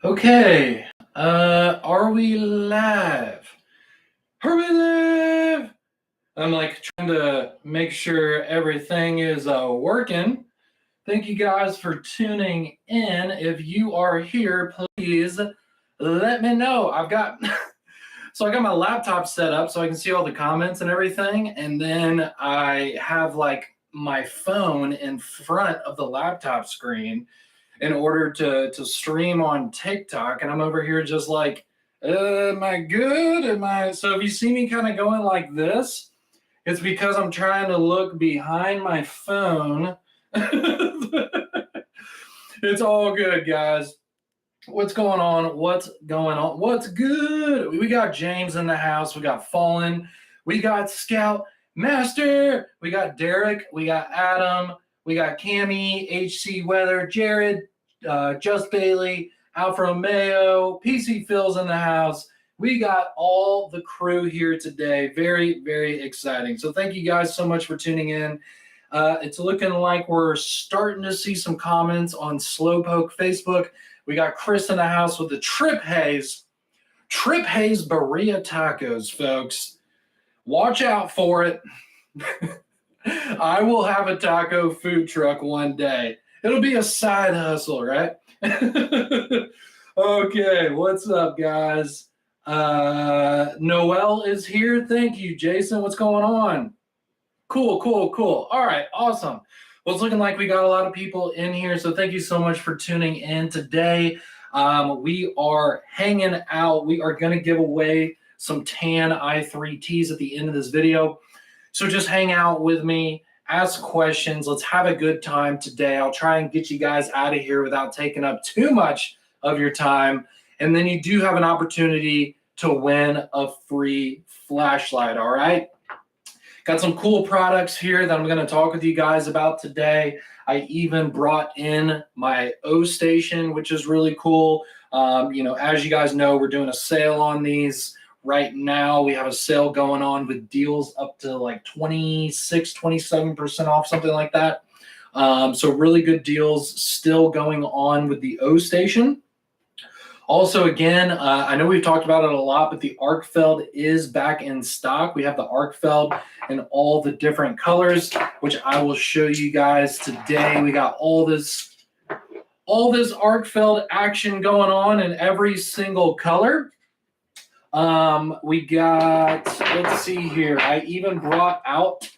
Okay, are we live? Are we live? I'm like trying to make sure everything is working. Thank you guys for tuning in. If you are here, please let me know. I've got so I got my laptop set up so I can see all the comments and everything, and then I have like my phone in front of the laptop screen in order to stream on TikTok, and I'm over here just like, am I good? Am I? So if you see me kind of going like this, it's because I'm trying to look behind my phone. It's all good, guys. What's going on? What's going on? What's good? We got James in the house. We got Fallen. We got Scout Master. We got Derek. We got Adam. We got Cammy, HC Weather, Jared, Just Bailey, Alfa Romeo, PC Phil's in the house. We got all the crew here today. Very, very exciting. So thank you guys so much for tuning in. It's looking like we're starting to see some comments on Slowpoke Facebook. We got Chris in the house with the Trip Haze Birria tacos, folks. Watch out for it. I will have a taco food truck one day. It'll be a side hustle, right? Okay, what's up, guys? Noel is here. Thank you, Jason. What's going on? Cool. All right, awesome. Well, it's looking like we got a lot of people in here, so thank you so much for tuning in today. We are hanging out. We are going to give away some tan i3Ts at the end of this video. So just hang out with me, ask questions. Let's have a good time today. I'll try and get you guys out of here without taking up too much of your time. And then you do have an opportunity to win a free flashlight, all right? Got some cool products here that I'm going to talk with you guys about today. I even brought in my O Station, which is really cool. As you guys know, we're doing a sale on these right now. We have a sale going on with deals up to like 26, 27% off, something like that. So really good deals still going on with the O Station. Also, again, I know we've talked about it a lot, but the Ark Felt is back in stock. We have the Ark Felt in all the different colors, which I will show you guys today. We got all this Ark Felt action going on in every single color. We got, let's see here. I even brought out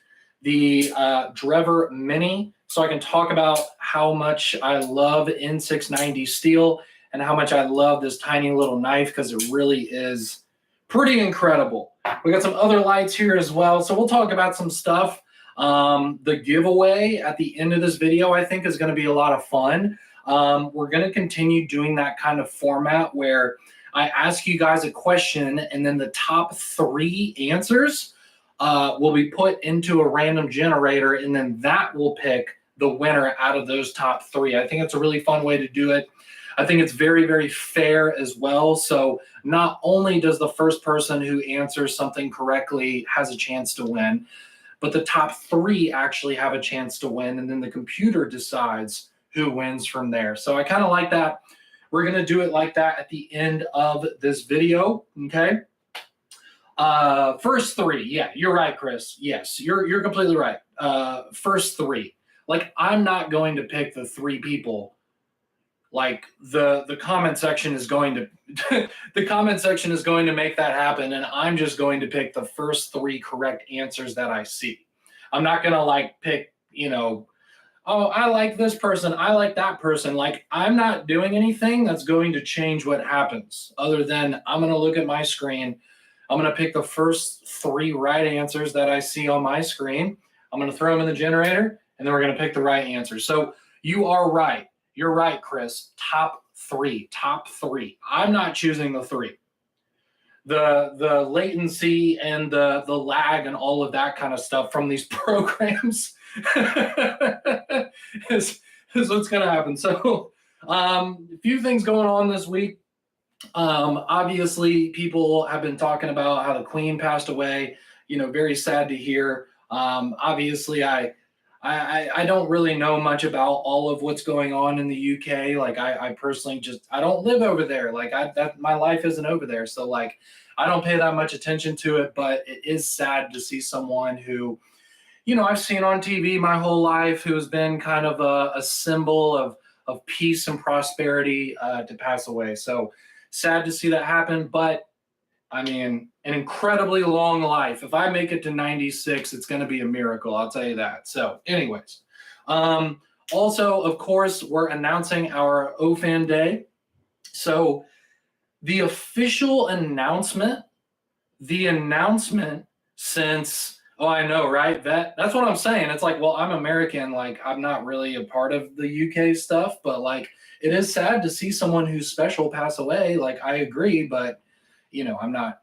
the Drever Mini so I can talk about how much I love N690 steel and how much I love this tiny little knife because it really is pretty incredible. We got some other lights here as well. So we'll talk about some stuff. The giveaway at the end of this video, I think, is going to be a lot of fun. We're going to continue doing that kind of format where I ask you guys a question and then the top 3 answers will be put into a random generator, and then that will pick the winner out of those top 3. I think it's a really fun way to do it. I think it's very, very fair as well. So not only does the first person who answers something correctly has a chance to win, but the top 3 actually have a chance to win, and then the computer decides who wins from there. So I kind of like that. We're going to do it like that at the end of this video, okay? First 3, yeah, you're right, Chris. Yes, you're completely right. First 3. Like, I'm not going to pick the 3 people. Like the comment section is going to the comment section is going to make that happen, and I'm just going to pick the first 3 correct answers that I see. I'm not gonna like pick, oh, I like this person, I like that person. Like, I'm not doing anything that's going to change what happens other than I'm gonna look at my screen. I'm gonna pick the first 3 right answers that I see on my screen. I'm gonna throw them in the generator, and then we're gonna pick the right answer. So you are right. You're right, Chris. Top 3. I'm not choosing the 3. The latency and the lag and all of that kind of stuff from these programs is what's going to happen. So a few things going on this week. Obviously, people have been talking about how the Queen passed away. Very sad to hear. Obviously, I I don't really know much about all of what's going on in the UK. Like I personally just I don't live over there. Like my life isn't over there. So like I don't pay that much attention to it, but it is sad to see someone who, I've seen on TV my whole life who has been kind of a symbol of peace and prosperity to pass away. So sad to see that happen, but I mean, an incredibly long life. If I make it to 96, it's going to be a miracle. I'll tell you that. So, anyways, um, also, of course, we're announcing our OFAN Day. So, the official announcement, the announcement since, oh, I know, right? That's what I'm saying. It's like, well, I'm American. Like, I'm not really a part of the UK stuff, but like, it is sad to see someone who's special pass away. Like, I agree, but I'm not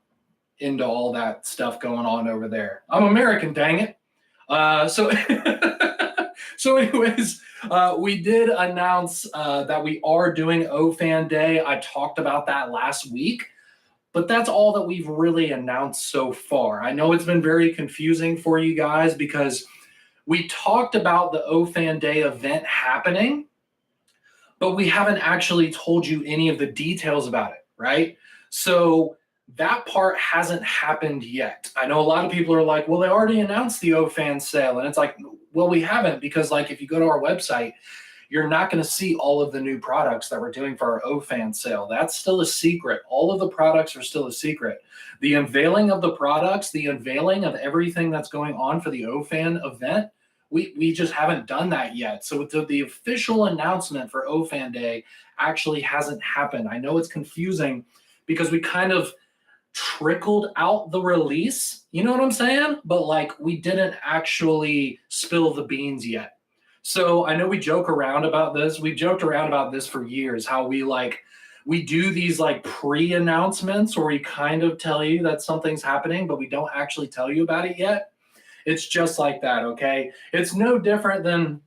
into all that stuff going on over there. I'm American, dang it. So, so anyways, we did announce that we are doing OFAN Day. I talked about that last week, but that's all that we've really announced so far. I know it's been very confusing for you guys because we talked about the OFAN Day event happening, but we haven't actually told you any of the details about it, right? So that part hasn't happened yet. I know a lot of people are like, well, they already announced the OFAN sale. And it's like, well, we haven't, because like if you go to our website, you're not going to see all of the new products that we're doing for our OFAN sale. That's still a secret. All of the products are still a secret. The unveiling of the products, the unveiling of everything that's going on for the OFAN event, we just haven't done that yet. So the official announcement for OFAN Day actually hasn't happened. I know it's confusing because we kind of trickled out the release, you know what I'm saying? But like we didn't actually spill the beans yet. So I know we joke around about this. We've joked around about this for years, how we do these like pre-announcements where we kind of tell you that something's happening, but we don't actually tell you about it yet. It's just like that, okay? It's no different than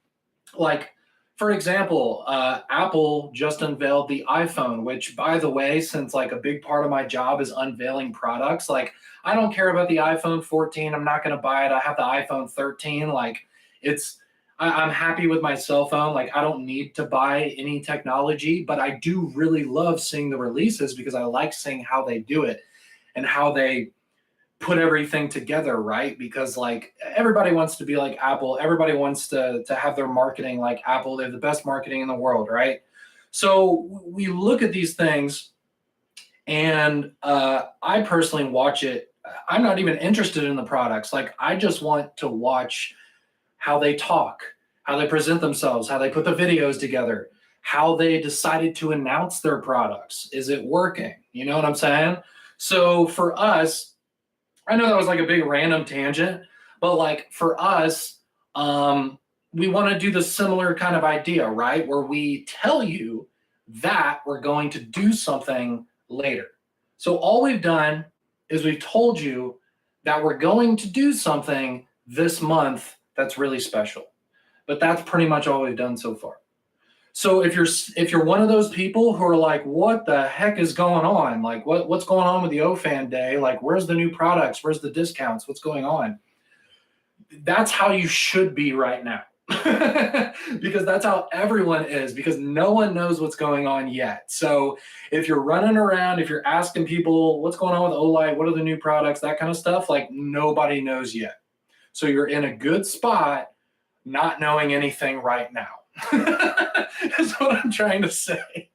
like, for example, Apple just unveiled the iPhone, which, by the way, since like a big part of my job is unveiling products, like I don't care about the iPhone 14. I'm not going to buy it. I have the iPhone 13. Like I'm happy with my cell phone. Like I don't need to buy any technology, but I do really love seeing the releases because I like seeing how they do it and how they put everything together, right? Because like everybody wants to be like Apple. Everybody wants to have their marketing like Apple. They have the best marketing in the world, right? So we look at these things, and I personally watch it. I'm not even interested in the products. Like I just want to watch how they talk, how they present themselves, how they put the videos together, how they decided to announce their products. Is it working? You know what I'm saying? So for us, I know that was like a big random tangent, but like for us, we want to do the similar kind of idea, right? Where we tell you that we're going to do something later. So all we've done is we've told you that we're going to do something this month that's really special. But that's pretty much all we've done so far. So if you're one of those people who are like, what the heck is going on? Like what's going on with the OFAN Day? Like where's the new products? Where's the discounts? What's going on? That's how you should be right now. Because that's how everyone is, because no one knows what's going on yet. So if you're running around, if you're asking people what's going on with Olight, what are the new products, that kind of stuff, like nobody knows yet. So you're in a good spot not knowing anything right now. That's what I'm trying to say.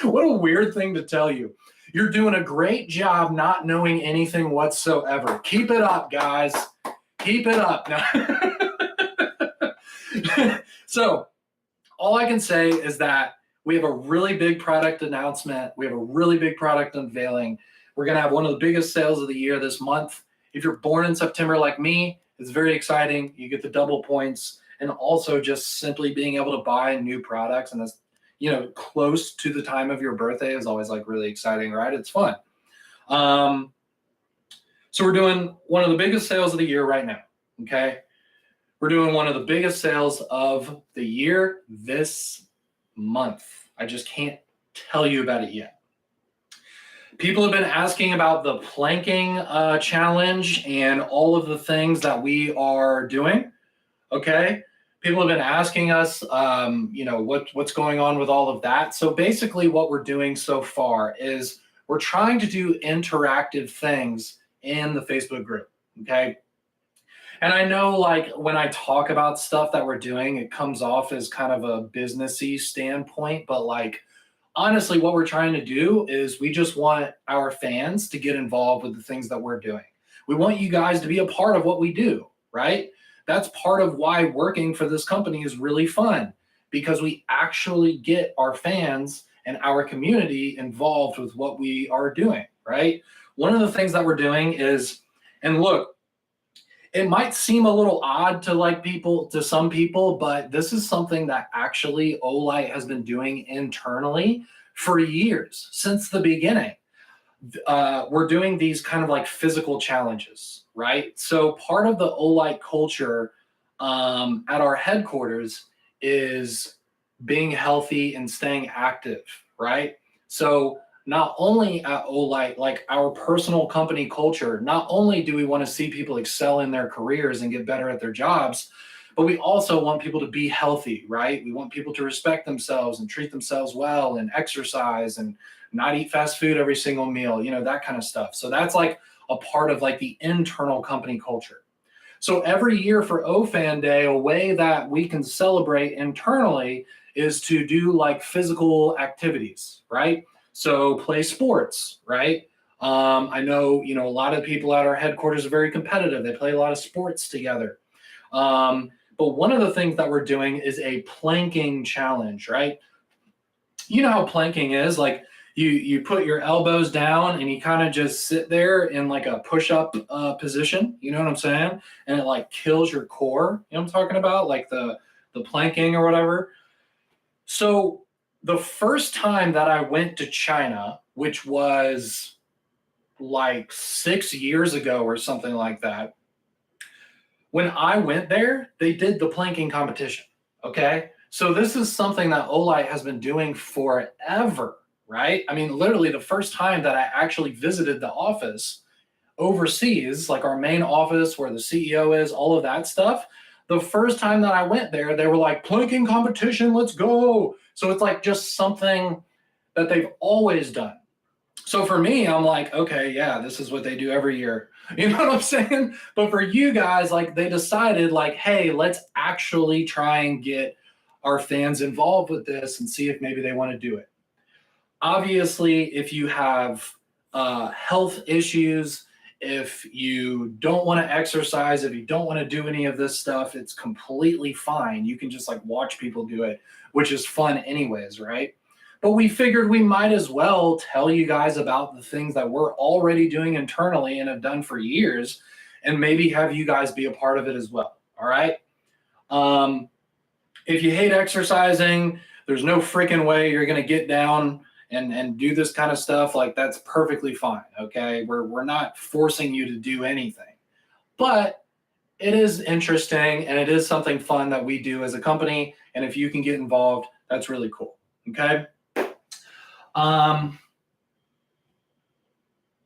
What a weird thing to tell you. You're doing a great job not knowing anything whatsoever. Keep it up, guys. Keep it up. So all I can say is that we have a really big product announcement. We have a really big product unveiling. We're going to have one of the biggest sales of the year this month. If you're born in September like me, it's very exciting. You get the double points. And also just simply being able to buy new products and that's, close to the time of your birthday is always like really exciting, right? It's fun. So we're doing one of the biggest sales of the year right now, okay? We're doing one of the biggest sales of the year this month. I just can't tell you about it yet. People have been asking about the planking challenge and all of the things that we are doing, okay? People have been asking us, what's going on with all of that. So basically what we're doing so far is we're trying to do interactive things in the Facebook group, okay? And I know like when I talk about stuff that we're doing, it comes off as kind of a businessy standpoint, but like honestly, what we're trying to do is we just want our fans to get involved with the things that we're doing. We want you guys to be a part of what we do, right? That's part of why working for this company is really fun, because we actually get our fans and our community involved with what we are doing, right? One of the things that we're doing is, and look, it might seem a little odd to like people, to some people, but this is something that actually Olight has been doing internally for years, since the beginning. We're doing these kind of like physical challenges, right? So part of the Olight culture at our headquarters is being healthy and staying active, right? So not only at Olight, like our personal company culture, not only do we want to see people excel in their careers and get better at their jobs, but we also want people to be healthy, right? We want people to respect themselves and treat themselves well and exercise and not eat fast food every single meal, that kind of stuff. So that's like a part of like the internal company culture. So every year for OFan Day, a way that we can celebrate internally is to do like physical activities, right? So play sports, right? I know, a lot of people at our headquarters are very competitive. They play a lot of sports together. But one of the things that we're doing is a planking challenge, right? You know how planking is, like you put your elbows down and you kind of just sit there in like a push-up position, you know what I'm saying? And it like kills your core, you know what I'm talking about? Like the planking or whatever. So the first time that I went to China, which was like 6 years ago or something like that, when I went there, they did the planking competition, okay? So this is something that Olight has been doing forever, right? I mean, literally the first time that I actually visited the office overseas, like our main office where the CEO is, all of that stuff, the first time that I went there, they were like, planking competition, let's go. So it's like just something that they've always done. So for me, I'm like, okay, yeah, this is what they do every year. You know what I'm saying? But for you guys, like they decided like, hey, let's actually try and get our fans involved with this and see if maybe they want to do it. Obviously, if you have health issues, if you don't want to exercise, if you don't want to do any of this stuff, it's completely fine. You can just like watch people do it, which is fun anyways, right? But we figured we might as well tell you guys about the things that we're already doing internally and have done for years, and maybe have you guys be a part of it as well, all right? If you hate exercising, there's no freaking way you're going to get down and do this kind of stuff. Like that's perfectly fine, okay? We're not forcing you to do anything. But it is interesting and it is something fun that we do as a company, and if you can get involved, that's really cool, okay?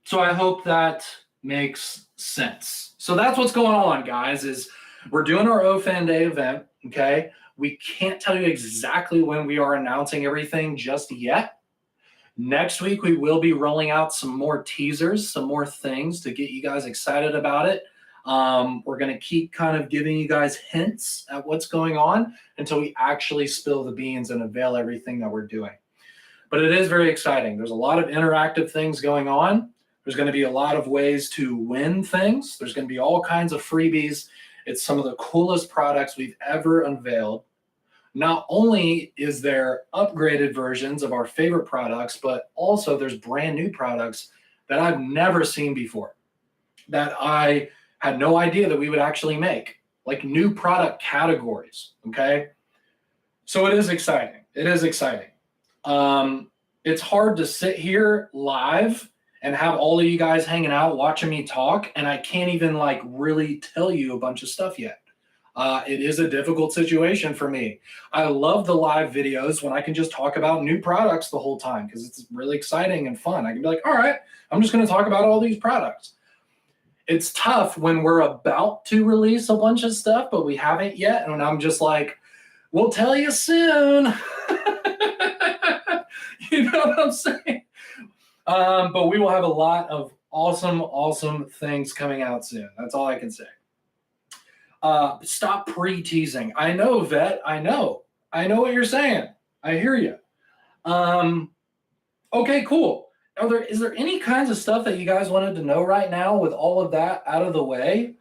So I hope that makes sense. So that's what's going on, guys, is we're doing our OFan Day event, okay? We can't tell you exactly when we are announcing everything just yet. Next week, we will be rolling out some more teasers, some more things to get you guys excited about it. We're going to keep kind of giving you guys hints at what's going on until we actually spill the beans and unveil everything that we're doing. But it is very exciting. There's a lot of interactive things going on. There's going to be a lot of ways to win things. There's going to be all kinds of freebies. It's some of the coolest products we've ever unveiled. Not only is there upgraded versions of our favorite products, but also there's brand new products that I've never seen before, that I had no idea that we would actually make, like new product categories, okay? So it is exciting. It is exciting. It's hard to sit here live and have all of you guys hanging out watching me talk, and I can't even like really tell you a bunch of stuff yet. It is a difficult situation for me. I love the live videos when I can just talk about new products the whole time because it's really exciting and fun. I can be like, all right, I'm just going to talk about all these products. it's tough when we're about to release a bunch of stuff, but we haven't yet. And I'm just like, we'll tell you soon. You know what I'm saying? But we will have a lot of awesome things coming out soon. That's all I can say. Stop pre-teasing. I know, Vet. I know what you're saying. I hear you. Okay, cool. Is there any kinds of stuff that you guys wanted to know right now with all of that out of the way?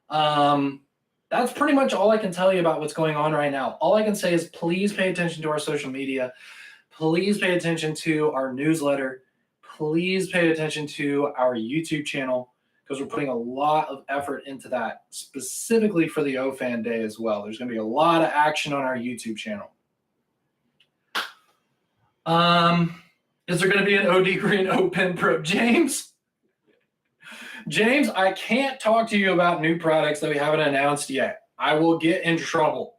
That's pretty much all I can tell you about what's going on right now. All I can say is please pay attention to our social media. Please pay attention to our newsletter. Please pay attention to our YouTube channel because we're putting a lot of effort into that, specifically for the OFAN Day as well. There's going to be a lot of action on our YouTube channel. Is there going to be an OD Green O-Pen Pro? James, I can't talk to you about new products that we haven't announced yet. I will get in trouble.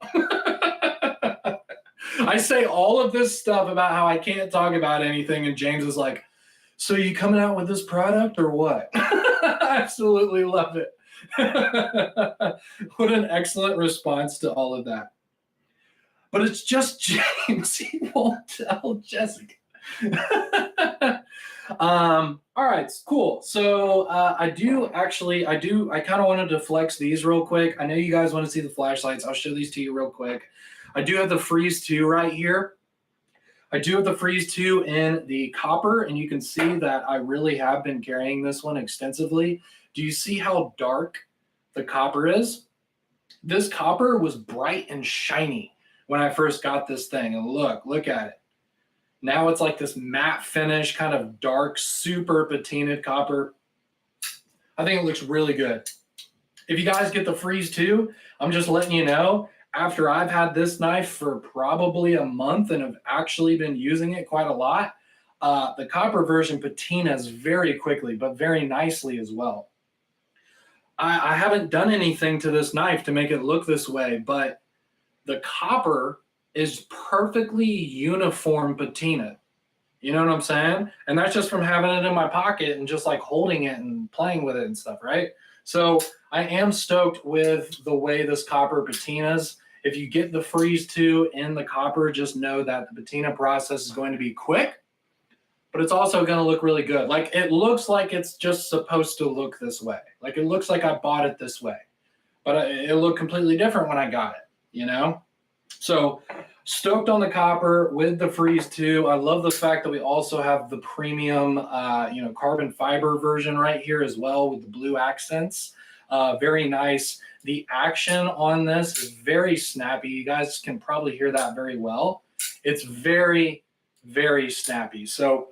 I say all of this stuff about how I can't talk about anything, and James is like, so you coming out with this product or what? I absolutely love it. What an excellent response to all of that. But it's just James. He won't tell Jessica. All right, cool. So I kind of wanted to flex these real quick. I know you guys want to see the flashlights. I'll show these to you real quick. I do have the Freeze 2 right here. I do have the Freeze 2 in the copper, and you can see that I really have been carrying this one extensively. Do you see how dark the copper is? This copper was bright and shiny when I first got this thing, and look at it. Now it's like this matte finish, kind of dark, super patinaed copper. I think it looks really good. If you guys get the Freeze 2, I'm just letting you know, after I've had this knife for probably a month and have actually been using it quite a lot, the copper version patinas very quickly, but very nicely as well. I haven't done anything to this knife to make it look this way, but the copper is perfectly uniform patina. You know what I'm saying? And that's just from having it in my pocket and just like holding it and playing with it and stuff, right? So I am stoked with the way this copper patinas. If you get the Freeze 2 in the copper, just know that the patina process is going to be quick, but it's also going to look really good. Like it looks like it's just supposed to look this way. Like it looks like I bought it this way, but it looked completely different when I got it, you know? So stoked on the copper with the Freeze 2. I love the fact that we also have the premium, carbon fiber version right here as well with the blue accents. Very nice. The action on this is very snappy. You guys can probably hear that very well. It's very, very snappy. So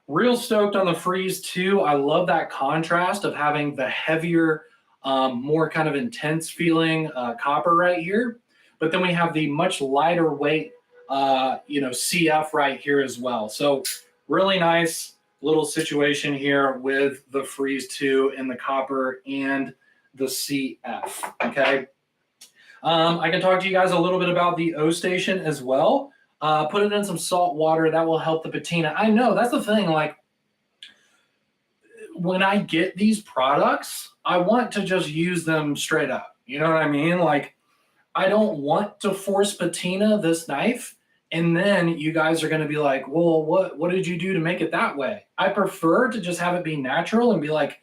real stoked on the Freeze 2. I love that contrast of having the heavier, more kind of intense feeling copper right here. But then we have the much lighter weight, CF right here as well. So really nice little situation here with the Freeze 2 in the copper and the CF, okay? I can talk to you guys a little bit about the O Station as well. Put it in some salt water. That will help the patina. I know, that's the thing. Like, when I get these products, I want to just use them straight up. You know what I mean? Like, I don't want to force patina this knife, and then you guys are going to be like, well, what did you do to make it that way? I prefer to just have it be natural and be like,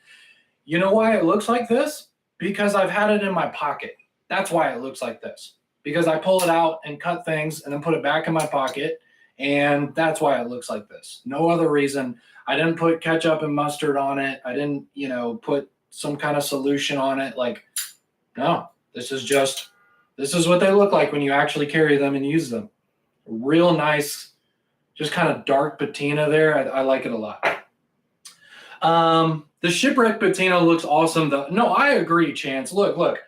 you know why it looks like this? Because I've had it in my pocket. That's why it looks like this. Because I pull it out and cut things and then put it back in my pocket, and that's why it looks like this. No other reason. I didn't put ketchup and mustard on it. I didn't, put some kind of solution on it. Like, no, this is what they look like when you actually carry them and use them. Real nice, just kind of dark patina there. I like it a lot. The Shipwreck patina looks awesome though. No, I agree, Chance. Look.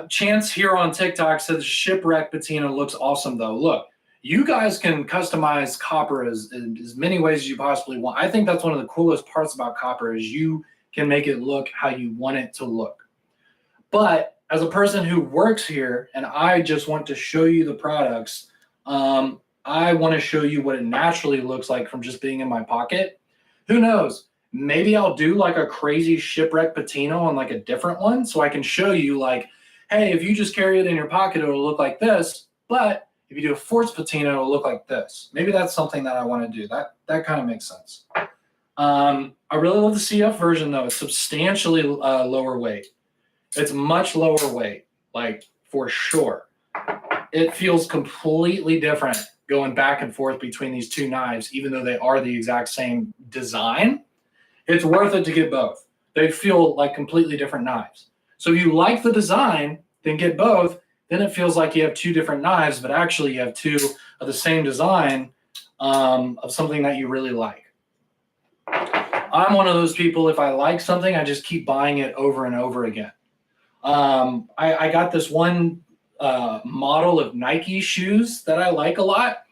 Chance here on TikTok said the Shipwreck patina looks awesome though. Look, you guys can customize copper in as many ways as you possibly want. I think that's one of the coolest parts about copper is you can make it look how you want it to look. But as a person who works here and I just want to show you the products, I want to show you what it naturally looks like from just being in my pocket. Who knows? Maybe I'll do like a crazy Shipwreck patina on like a different one, so I can show you like, hey, if you just carry it in your pocket, it'll look like this. But if you do a force patina, it'll look like this. Maybe that's something that I want to do. That kind of makes sense. I really love the CF version though. It's substantially lower weight. It's much lower weight, like for sure. It feels completely different going back and forth between these two knives, even though they are the exact same design. It's worth it to get both. They feel like completely different knives. So if you like the design, then get both. Then it feels like you have two different knives, but actually you have two of the same design of something that you really like. I'm one of those people, if I like something, I just keep buying it over and over again. I got this one model of Nike shoes that I like a lot,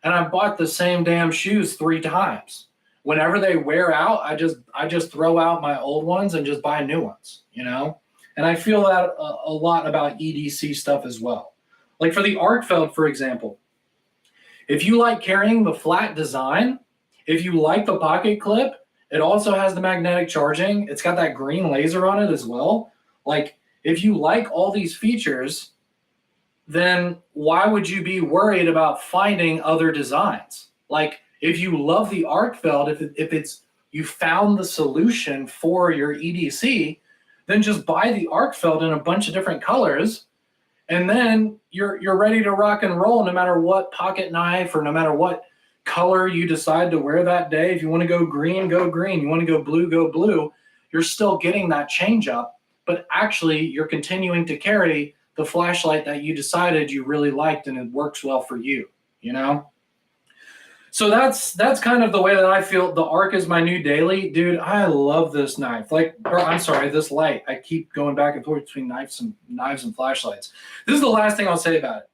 and I've bought the same damn shoes 3 times. Whenever they wear out, I just throw out my old ones and just buy new ones, you know? And I feel that a lot about EDC stuff as well. Like for the Ark Felt, for example, if you like carrying the flat design, if you like the pocket clip, it also has the magnetic charging. It's got that green laser on it as well. Like if you like all these features, then why would you be worried about finding other designs? Like if you love the Ark Felt, if it's you found the solution for your EDC, then just buy the Ark Felt in a bunch of different colors, and then you're ready to rock and roll no matter what pocket knife or no matter what color you decide to wear that day. If you want to go green, go green. You want to go blue, you're still getting that change up, but actually you're continuing to carry the flashlight that you decided you really liked and it works well for you, you know? So that's kind of the way that I feel. The Ark is my new daily. Dude, I love this knife. This light. I keep going back and forth between knives and flashlights. This is the last thing I'll say about it.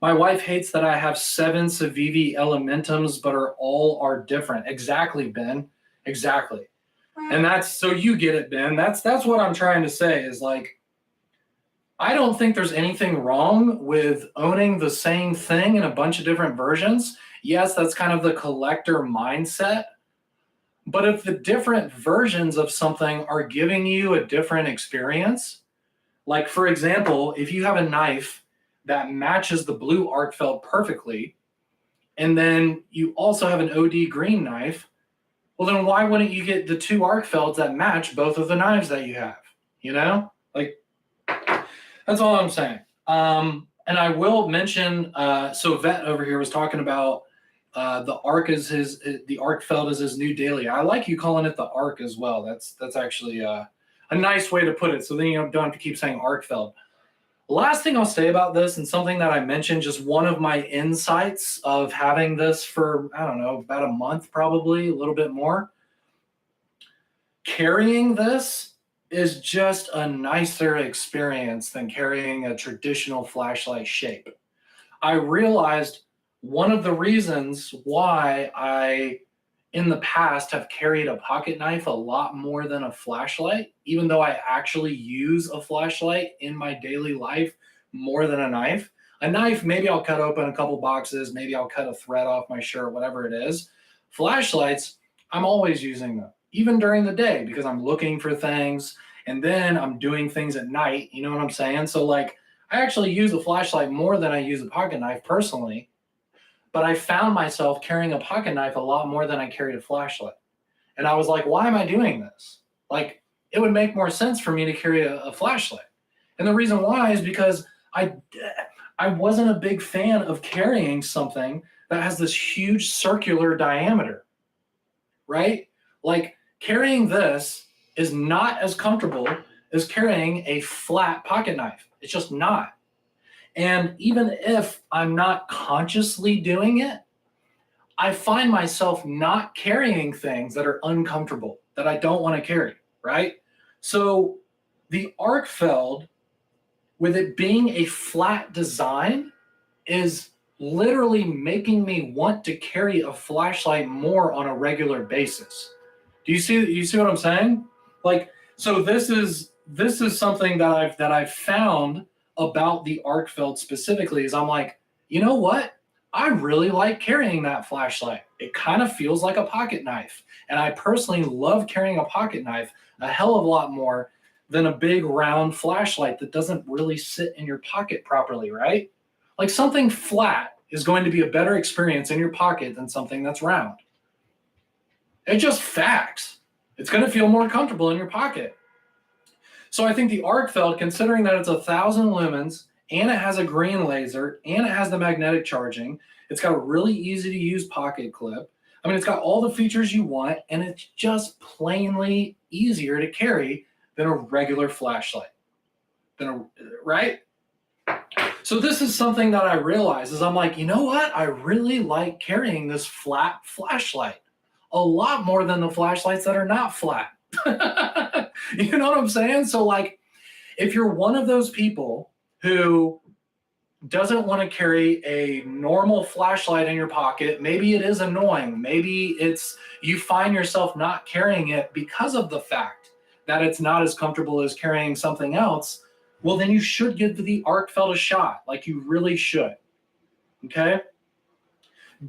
My wife hates that I have 7 Civivi Elementums, but all are different. Exactly, Ben. Exactly. And that's, so you get it, Ben. That's what I'm trying to say is like, I don't think there's anything wrong with owning the same thing in a bunch of different versions. Yes, that's kind of the collector mindset. But if the different versions of something are giving you a different experience, like for example, if you have a knife that matches the blue Ark Felt perfectly, and then you also have an OD green knife, well then why wouldn't you get the 2 Ark Felts that match both of the knives that you have? You know? Like, that's all I'm saying. And I will mention, so Vet over here was talking about the Ark the Ark Felt is his new daily. I like you calling it the Ark as well. That's actually a nice way to put it. So then you don't have to keep saying Ark Felt. Last thing I'll say about this, and something that I mentioned, just one of my insights of having this for, I don't know, about a month, probably a little bit more. Carrying this is just a nicer experience than carrying a traditional flashlight shape. I realized one of the reasons why I, in the past, have carried a pocket knife a lot more than a flashlight, even though I actually use a flashlight in my daily life more than a knife. A knife, maybe I'll cut open a couple boxes, maybe I'll cut a thread off my shirt, whatever it is. Flashlights, I'm always using them, even during the day, because I'm looking for things, and then I'm doing things at night, you know what I'm saying? So like, I actually use a flashlight more than I use a pocket knife personally, but I found myself carrying a pocket knife a lot more than I carried a flashlight. And I was like, why am I doing this? Like, it would make more sense for me to carry a flashlight. And the reason why is because I wasn't a big fan of carrying something that has this huge circular diameter, right? Like, carrying this is not as comfortable as carrying a flat pocket knife. It's just not. And even if I'm not consciously doing it, I find myself not carrying things that are uncomfortable, that I don't want to carry, right? So the Ark Felt, with it being a flat design, is literally making me want to carry a flashlight more on a regular basis. Do you see what I'm saying? Like, so this is something that I've found about the Ark Felt specifically, is I'm like, you know what? I really like carrying that flashlight. It kind of feels like a pocket knife. And I personally love carrying a pocket knife a hell of a lot more than a big round flashlight that doesn't really sit in your pocket properly, right? Like something flat is going to be a better experience in your pocket than something that's round. It's just facts. It's going to feel more comfortable in your pocket. So I think the Ark Felt, considering that it's 1,000 lumens and it has a green laser and it has the magnetic charging, it's got a really easy to use pocket clip. I mean, it's got all the features you want, and it's just plainly easier to carry than a regular flashlight. Right? So this is something that I realized is I'm like, you know what? I really like carrying this flat flashlight a lot more than the flashlights that are not flat. You know what I'm saying? So like, if you're one of those people who doesn't want to carry a normal flashlight in your pocket, maybe it is annoying. Maybe it's you find yourself not carrying it because of the fact that it's not as comfortable as carrying something else. Well, then you should give the Ark Felt a shot. Like you really should. Okay.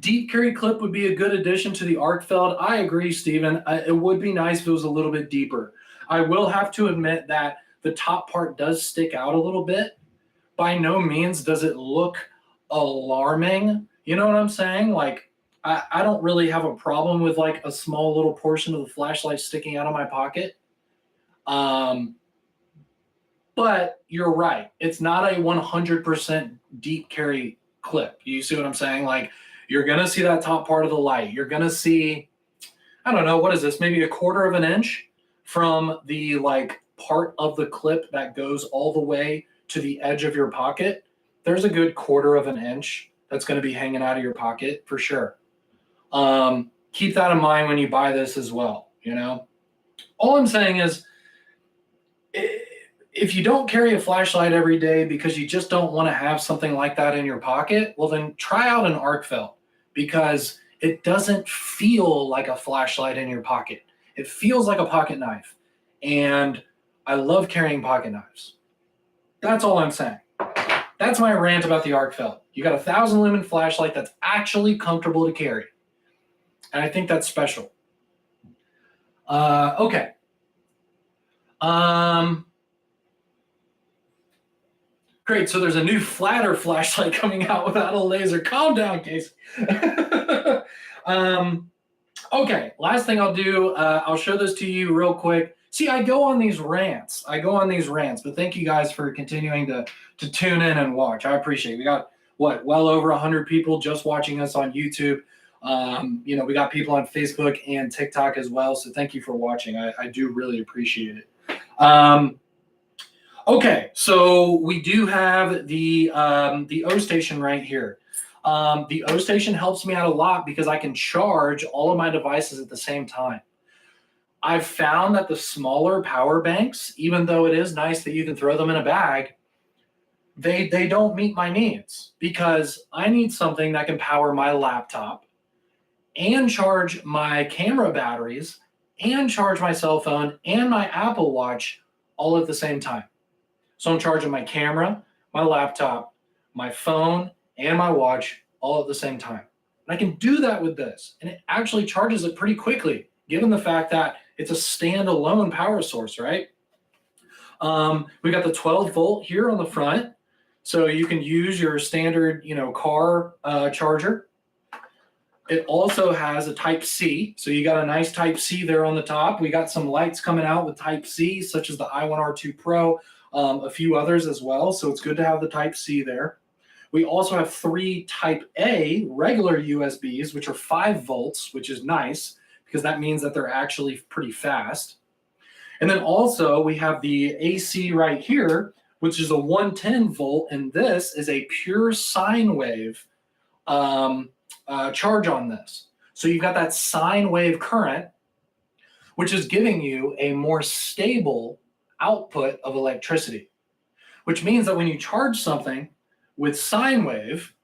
Deep carry clip would be a good addition to the Ark Felt. I agree, Stephen. It would be nice if it was a little bit deeper. I will have to admit that the top part does stick out a little bit. By no means does it look alarming. You know what I'm saying? Like, I don't really have a problem with like a small little portion of the flashlight sticking out of my pocket. But you're right. It's not a 100% deep carry clip. You see what I'm saying? Like, you're going to see that top part of the light. You're going to see, I don't know, what is this? Maybe 1/4 of an inch from the like part of the clip that goes all the way to the edge of your pocket. There's a good 1/4 of an inch that's going to be hanging out of your pocket for sure. Keep that in mind when you buy this as well. You know, all I'm saying is, if you don't carry a flashlight every day because you just don't want to have something like that in your pocket, well, then try out an Ark Felt, because it doesn't feel like a flashlight in your pocket. It feels like a pocket knife. And I love carrying pocket knives. That's all I'm saying. That's my rant about the Ark Felt. You got a 1,000 lumen flashlight that's actually comfortable to carry. And I think that's special. Okay. Great. So there's a new flatter flashlight coming out without a laser. Calm down, Casey. Okay. Last thing I'll do, I'll show this to you real quick. See, I go on these rants. But thank you guys for continuing to tune in and watch. I appreciate it. We got, well over 100 people just watching us on YouTube. We got people on Facebook and TikTok as well. So thank you for watching. I do really appreciate it. Okay, so we do have the O Station right here. The O Station helps me out a lot because I can charge all of my devices at the same time. I've found that the smaller power banks, even though it is nice that you can throw them in a bag, they don't meet my needs, because I need something that can power my laptop and charge my camera batteries and charge my cell phone and my Apple Watch all at the same time. So I'm charging my camera, my laptop, my phone, and my watch all at the same time. And I can do that with this. And it actually charges it pretty quickly, given the fact that it's a standalone power source, right? We got the 12 volt here on the front. So you can use your standard, car charger. It also has a Type-C. So you got a nice Type-C there on the top. We got some lights coming out with Type-C, such as the i1R2 Pro, a few others as well. So it's good to have the Type-C there. We also have 3 Type-A regular USBs, which are 5 volts, which is nice because that means that they're actually pretty fast. And then also we have the AC right here, which is a 110 volt, and this is a pure sine wave charge on this. So you've got that sine wave current, which is giving you a more stable output of electricity, which means that when you charge something with sine wave,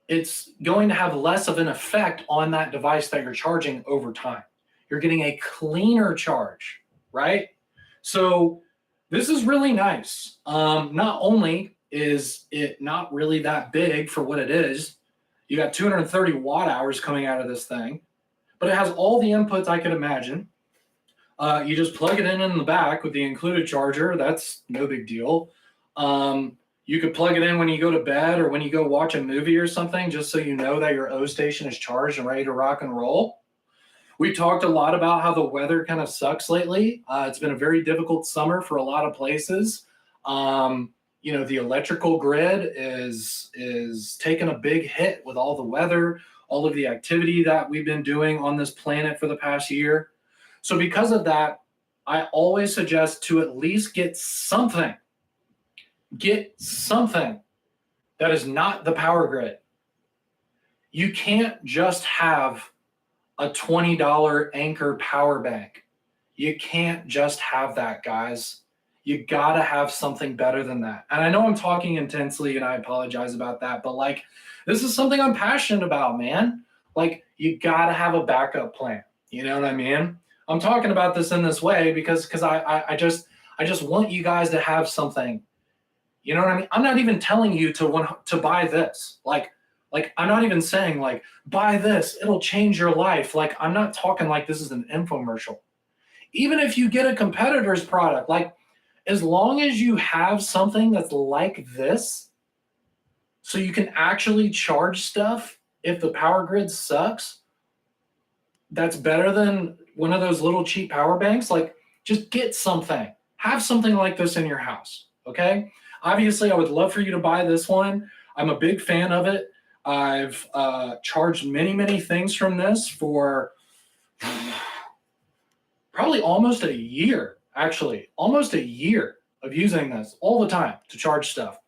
it's going to have less of an effect on that device that you're charging over time. You're getting a cleaner charge, right? So this is really nice. Not only is it not really that big for what it is, You got 230 watt hours coming out of this thing, but it has all the inputs I could imagine. You just plug it in the back with the included charger. That's no big deal. You could plug it in when you go to bed or when you go watch a movie or something, just so you know that your O station is charged and ready to rock and roll. We talked a lot about how the weather kind of sucks lately. It's been a very difficult summer for a lot of places. The electrical grid is taking a big hit with all the weather, all of the activity that we've been doing on this planet for the past year. So because of that, I always suggest to at least get something. Get something that is not the power grid. You can't just have a $20 Anchor power bank. You can't just have that, guys. You gotta have something better than that. And I know I'm talking intensely and I apologize about that, but like, this is something I'm passionate about, man. Like, you gotta have a backup plan. You know what I mean? I'm talking about this in this way because I just want you guys to have something. You know what I mean? I'm not even telling you to buy this. Like I'm not even saying like, buy this, it'll change your life. Like, I'm not talking like this is an infomercial. Even if you get a competitor's product, like, as long as you have something that's like this, so you can actually charge stuff if the power grid sucks, that's better than one of those little cheap power banks. Like, just get something. Have something like this in your house, okay? Obviously, I would love for you to buy this one. I'm a big fan of it. I've charged many things from this for probably almost a year, actually. Almost a year of using this all the time to charge stuff.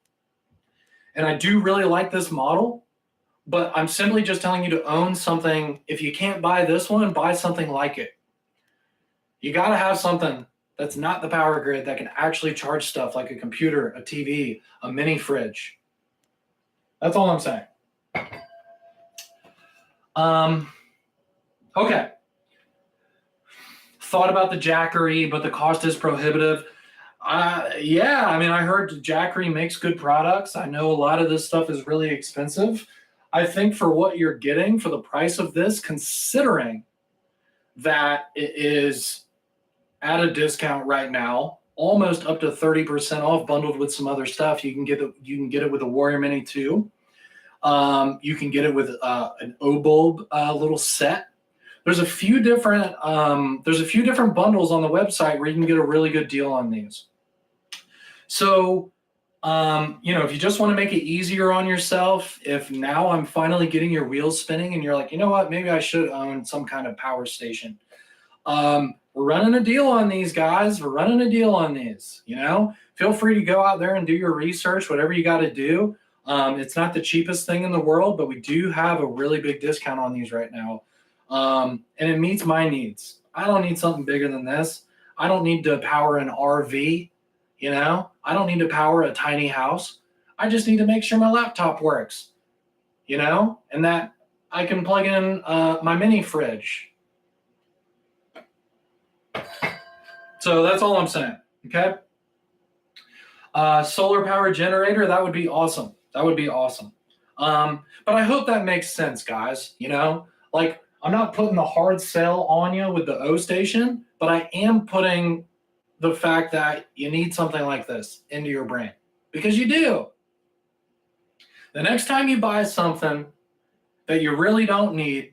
And I do really like this model, but I'm simply just telling you to own something. If you can't buy this one, buy something like it. You got to have something that's not the power grid that can actually charge stuff like a computer, a TV, a mini fridge. That's all I'm saying. Okay. Thought about the Jackery, but the cost is prohibitive. Yeah, I mean, I heard Jackery makes good products. I know a lot of this stuff is really expensive. I think for what you're getting for the price of this, considering that it is at a discount right now, almost up to 30% off, bundled with some other stuff. You can get it with a Warrior Mini 2. You can get it with an O-bulb little set. There's a few different bundles on the website where you can get a really good deal on these. So, if you just want to make it easier on yourself, if now I'm finally getting your wheels spinning and you're like, you know what, maybe I should own some kind of power station. We're running a deal on these, guys. We're running a deal on these. Feel free to go out there and do your research, whatever you got to do. It's not the cheapest thing in the world, but we do have a really big discount on these right now. And it meets my needs. I don't need something bigger than this. I don't need to power an RV. I don't need to power a tiny house. I just need to make sure my laptop works, and that I can plug in my mini fridge. So that's all I'm saying, okay? Solar power generator, that would be awesome. That would be awesome. But I hope that makes sense, guys. Like, I'm not putting the hard sell on you with the O station, but I am putting the fact that you need something like this into your brain, because you do. The next time you buy something that you really don't need,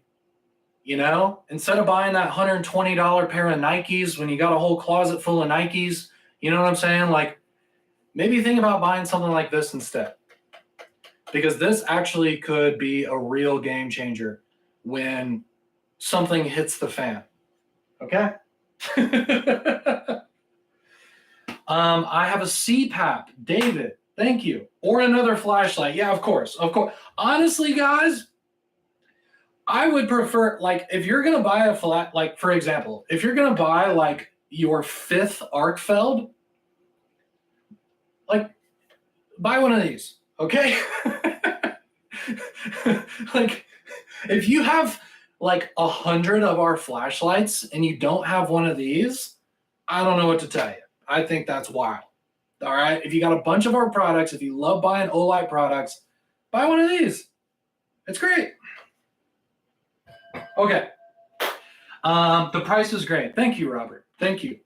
instead of buying that $120 pair of Nikes when you got a whole closet full of Nikes, you know what I'm saying? Like, maybe think about buying something like this instead, because this actually could be a real game changer when something hits the fan. Okay? I have a CPAP. David, thank you. Or another flashlight. Yeah, of course. Honestly, guys, I would prefer, like, if you're going to buy a for example, if you're going to buy, like, your 5th Ark Felt, like, buy one of these, okay? Like, if you have, like, 100 of our flashlights and you don't have one of these, I don't know what to tell you. I think that's wild. All right? If you got a bunch of our products, if you love buying Olight products, buy one of these. It's great. Okay. The price is great. Thank you, Robert. Thank you.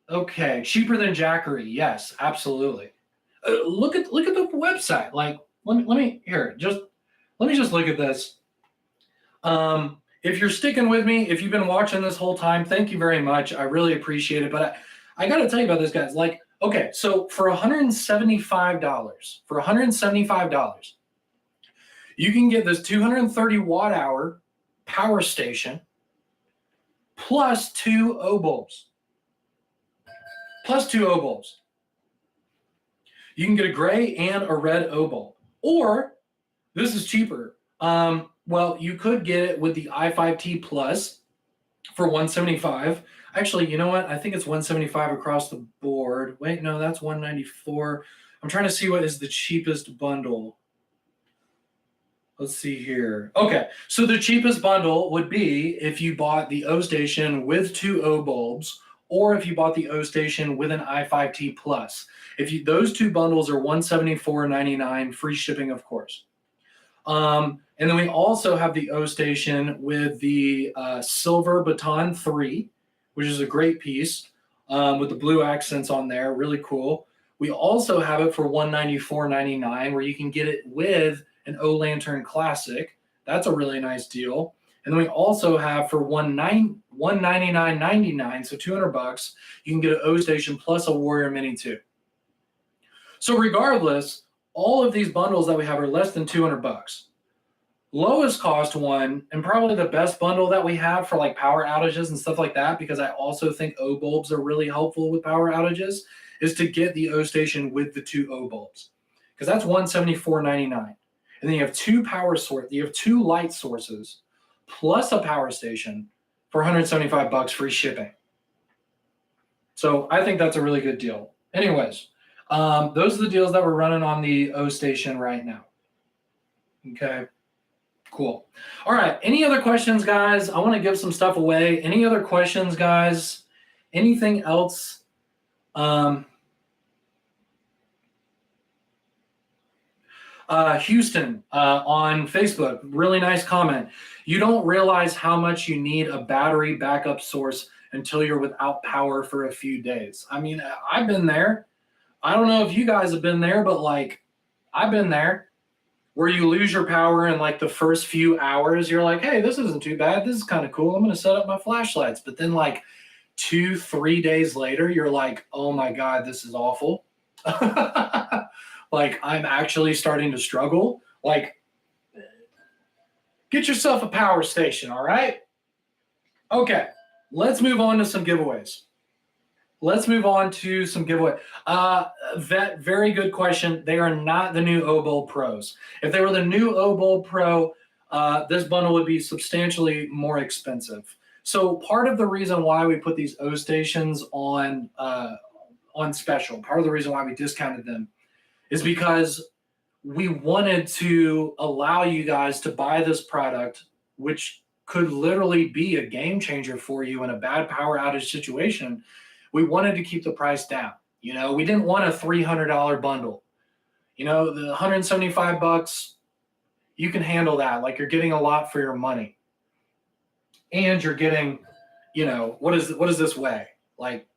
Okay, cheaper than Jackery. Yes, absolutely. Look at the website. Like, let me just look at this. If you're sticking with me, if you've been watching this whole time, thank you very much. I really appreciate it. But I got to tell you about this, guys. Like, okay, so for $175, you can get this 230 watt hour power station plus two O bulbs. You can get a gray and a red O bulb. Or this is cheaper. Well, you could get it with the i5T Plus for $175. Actually, you know what? I think it's $175 across the board. Wait, no, that's $194. I'm trying to see what is the cheapest bundle. Let's see here. Okay, so the cheapest bundle would be if you bought the O Station with two O bulbs, or if you bought the O Station with an i5T Plus. Those two bundles are $174.99, free shipping, of course. And then we also have the O Station with the Silver Baton 3, which is a great piece with the blue accents on there, really cool. We also have it for $194.99, where you can get it with an O Lantern Classic. That's a really nice deal. And then we also have for $199.99, so $200, you can get an O Station plus a Warrior Mini 2. So regardless, all of these bundles that we have are less than $200. Lowest cost one, and probably the best bundle that we have for like power outages and stuff like that, because I also think O bulbs are really helpful with power outages, is to get the O Station with the two O bulbs, because that's $174.99. And then you have two light sources plus a power station for $175 free shipping. So I think that's a really good deal. Anyways, those are the deals that we're running on the O Station right now. Okay, cool. All right, any other questions, guys? I want to give some stuff away. Any other questions, guys? Anything else? Houston on Facebook, really nice comment. You don't realize how much you need a battery backup source until you're without power for a few days. I mean, I've been there. I don't know if you guys have been there, but like, I've been there, where you lose your power in like the first few hours. You're like, hey, this isn't too bad. This is kind of cool. I'm going to set up my flashlights. But then like 2-3 days later, you're like, oh my God, this is awful. Like, I'm actually starting to struggle. Like, get yourself a power station, all right? Okay, let's move on to some giveaways. Vet, very good question. They are not the new O Bulb Pros. If they were the new O Bulb Pro, this bundle would be substantially more expensive. So part of the reason why we put these O Stations on special, part of the reason why we discounted them, is because we wanted to allow you guys to buy this product, which could literally be a game changer for you in a bad power outage situation. We wanted to keep the price down. You know, we didn't want a $300 bundle. You know, the $175, you can handle that. Like, you're getting a lot for your money. And you're getting, you know, what does this weigh? Like,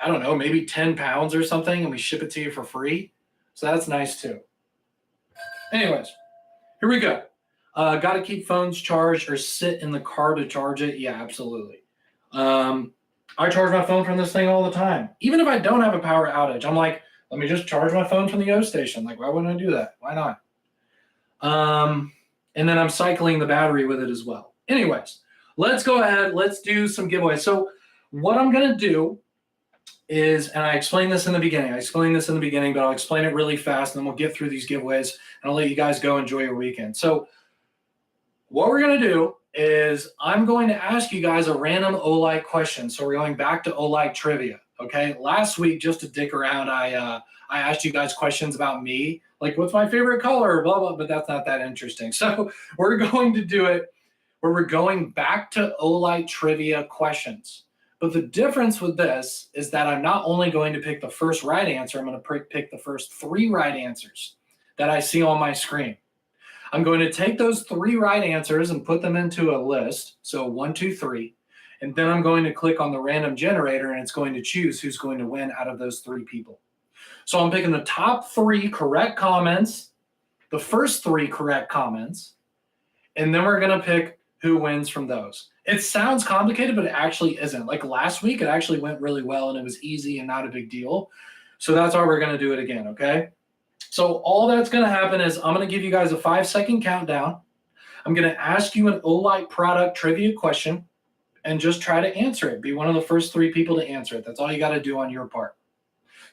I don't know, maybe 10 pounds or something, and we ship it to you for free. So that's nice too. Anyways, here we go. Got to keep phones charged or sit in the car to charge it? Yeah, absolutely. I charge my phone from this thing all the time. Even if I don't have a power outage, I'm like, let me just charge my phone from the O Station. Like, why wouldn't I do that? Why not? And then I'm cycling the battery with it as well. Anyways, let's go ahead. Let's do some giveaways. So what I'm going to do is, and I explained this in the beginning, but I'll explain it really fast, and then we'll get through these giveaways, and I'll let you guys go enjoy your weekend. So what we're going to do is I'm going to ask you guys a random Olight question. So we're going back to Olight trivia, okay? Last week, just to dick around, I asked you guys questions about me, like what's my favorite color, blah, blah, but that's not that interesting. So we're going to do it where we're going back to Olight trivia questions. But the difference with this is that I'm not only going to pick the first right answer, I'm going to pick the first 3 right answers. that I see on my screen. I'm going to take those 3 right answers and put them into a list. So 1, 2, 3. And then I'm going to click on the random generator and it's going to choose who's going to win out of those 3 people. So I'm picking the top 3 correct comments, the first 3 correct comments, and then we're going to pick who wins from those. It sounds complicated, but it actually isn't. Like last week, it actually went really well and it was easy and not a big deal. So that's why we're going to do it again, okay? So all that's going to happen is I'm going to give you guys a 5-second countdown. I'm going to ask you an Olight product trivia question and just try to answer it. Be one of the first 3 people to answer it. That's all you got to do on your part.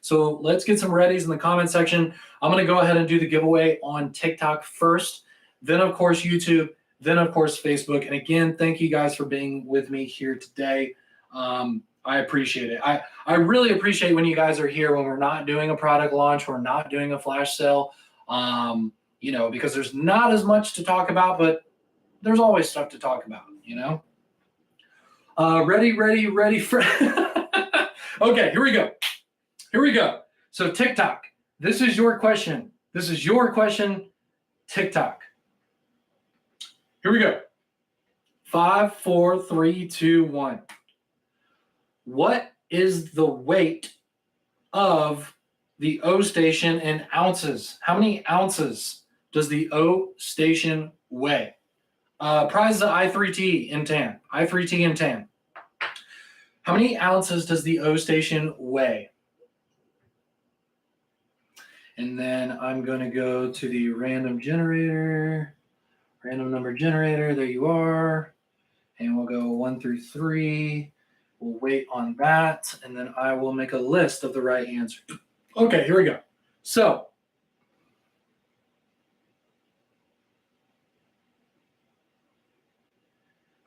So let's get some readies in the comment section. I'm going to go ahead and do the giveaway on TikTok first, then of course YouTube, then of course Facebook. And again, thank you guys for being with me here today. I appreciate it. I really appreciate when you guys are here when we're not doing a product launch, we're not doing a flash sale, you know, because there's not as much to talk about, but there's always stuff to talk about, you know. Ready for okay, here we go. Here we go. So TikTok, this is your question. This is your question, TikTok. Here we go. 5, 4, 3, 2, 1. What is the weight of the O Station in ounces? How many ounces does the O Station weigh? Prize the i3T in tan. i3T in tan. How many ounces does the O Station weigh? And then I'm going to go to the random generator, random number generator. There you are. And we'll go 1 through 3. We'll wait on that. And then I will make a list of the right answers. Okay, here we go. So,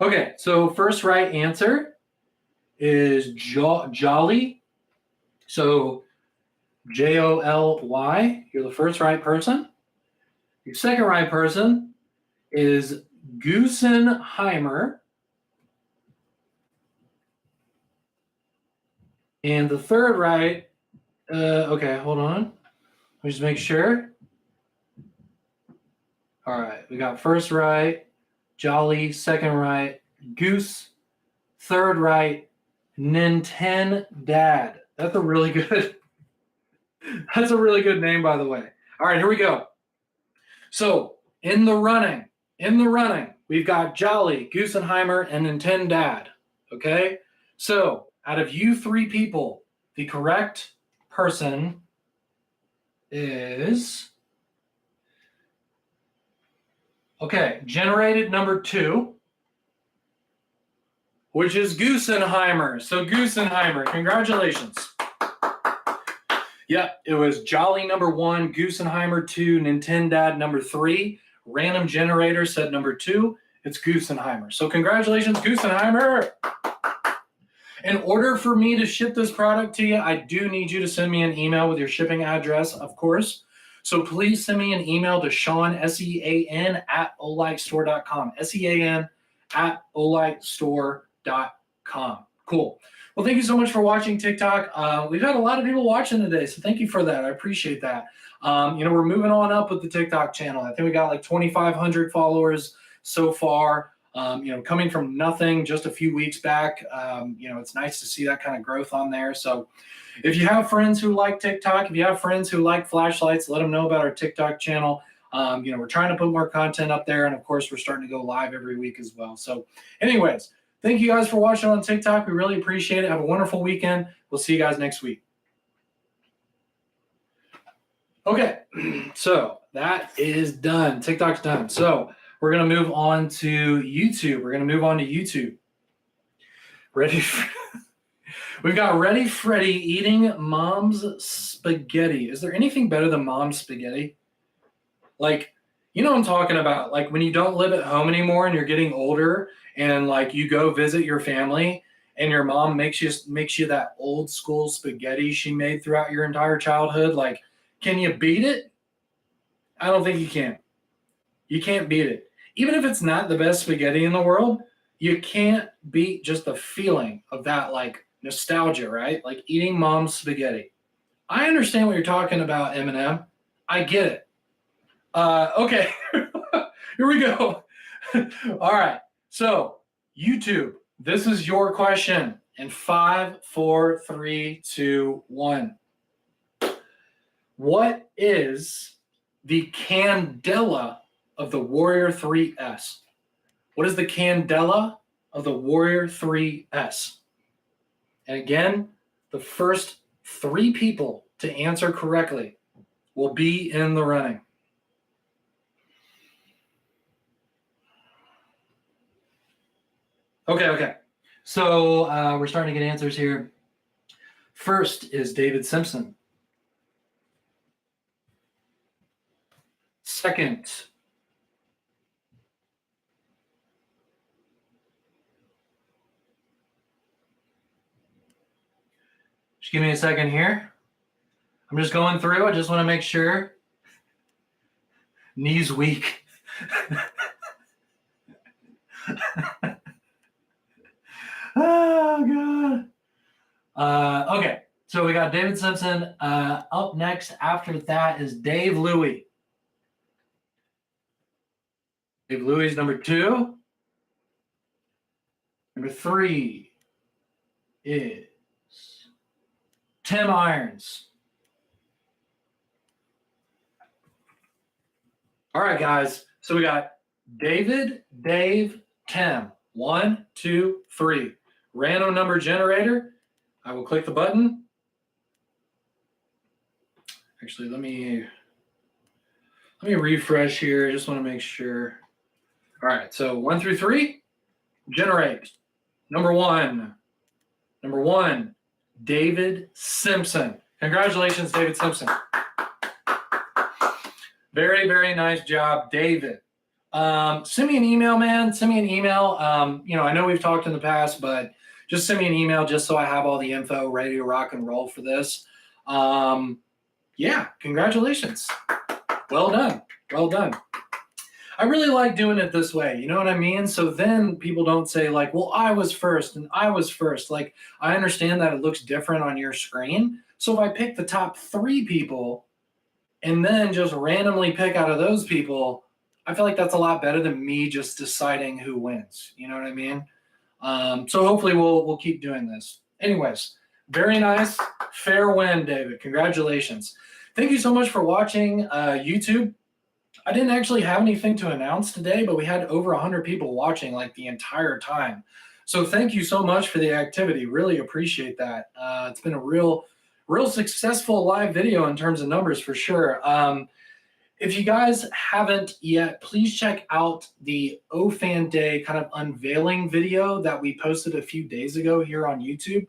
okay, so first right answer is Jolly. So Joly, you're the first right person. Your second right person is Goosenheimer. And the third right, okay, hold on. Let me just make sure. All right, we got first right, Jolly, second right, Goose, third right, Nintendad. That's a really good, that's a really good name, by the way. All right, here we go. So in the running, we've got Jolly, Goosenheimer, and Nintendad. Okay, so out of you 3 people, the correct person is, okay, generated number 2, which is Goosenheimer. So Goosenheimer, congratulations. Yep, it was Jolly number 1, Goosenheimer 2, Nintendad number 3. Random generator said number 2. It's Goosenheimer. So congratulations, Goosenheimer. In order for me to ship this product to you, I do need you to send me an email with your shipping address, of course. So please send me an email to Sean, SEAN, at olightstore.com. SEAN at olightstore.com. Cool. Well, thank you so much for watching TikTok. We've had a lot of people watching today, so thank you for that. I appreciate that. You know, we're moving on up with the TikTok channel. I think we got like 2,500 followers so far. You know, coming from nothing just a few weeks back, you know, it's nice to see that kind of growth on there. So if you have friends who like TikTok, if you have friends who like flashlights, let them know about our TikTok channel. You know, we're trying to put more content up there. And of course, we're starting to go live every week as well. So anyways, thank you guys for watching on TikTok. We really appreciate it. Have a wonderful weekend. We'll see you guys next week. Okay, so that is done. TikTok's done. So we're going to move on to YouTube. Ready? We've got Ready Freddy eating mom's spaghetti. Is there anything better than mom's spaghetti? Like, you know what I'm talking about? Like when you don't live at home anymore and you're getting older and like you go visit your family and your mom makes you that old school spaghetti she made throughout your entire childhood. Like, can you beat it? I don't think you can. You can't beat it. Even if it's not the best spaghetti in the world, you can't beat just the feeling of that, like, nostalgia, right? Like eating mom's spaghetti. I understand what you're talking about, Eminem. I get it. Okay, here we go. All right, so YouTube, this is your question in 5, 4, 3, 2, 1. What is the candela of the Warrior 3S? What is the candela of the Warrior 3S? And again, the first 3 people to answer correctly will be in the running. Okay. So we're starting to get answers here. First is David Simpson. Second, just give me a second here. I'm just going through. I just want to make sure. Knees weak. Oh, God. Okay, so we got David Simpson. Up next after that is Dave Louie. Dave Louie is number 2. Number 3 is Tim Irons. All right, guys. So we got David, Dave, Tim. 1, 2, 3. Random number generator. I will click the button. Actually, let me refresh here. I just want to make sure. All right, so 1 through 3, generate. Number one, David Simpson. Congratulations, David Simpson. Very, very nice job, David. Send me an email, man. Send me an email. I know we've talked in the past, but just send me an email just so I have all the info ready to rock and roll for this. Yeah, congratulations. Well done. I really like doing it this way. You know what I mean? So then people don't say like, well, I was first and I was first. Like, I understand that it looks different on your screen. So if I pick the top 3 people and then just randomly pick out of those people, I feel like that's a lot better than me just deciding who wins. You know what I mean? So hopefully we'll keep doing this. Anyways, very nice. Fair win, David. Congratulations. Thank you so much for watching YouTube. I didn't actually have anything to announce today, but we had over 100 people watching like the entire time. So thank you so much for the activity. Really appreciate that. It's been a real successful live video in terms of numbers for sure. If you guys haven't yet, please check out the OFAN Day kind of unveiling video that we posted a few days ago here on YouTube.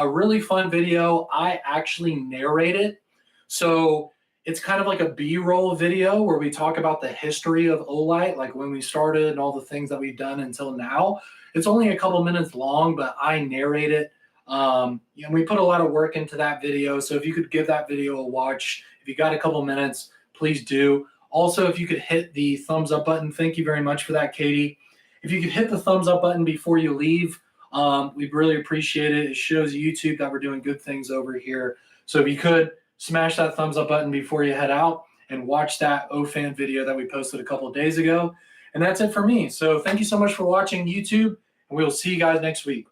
Really fun video. I actually narrate it. So it's kind of like a B-roll video where we talk about the history of Olight, like when we started and all the things that we've done until now. It's only a couple minutes long, but I narrate it. We put a lot of work into that video. So if you could give that video a watch, if you got a couple minutes, please do. Also, if you could hit the thumbs up button, thank you very much for that, Katie. If you could hit the thumbs up button before you leave, we'd really appreciate it. It shows YouTube that we're doing good things over here. So if you could, smash that thumbs up button before you head out and watch that OFAN video that we posted a couple of days ago. And that's it for me. So thank you so much for watching YouTube, and we'll see you guys next week.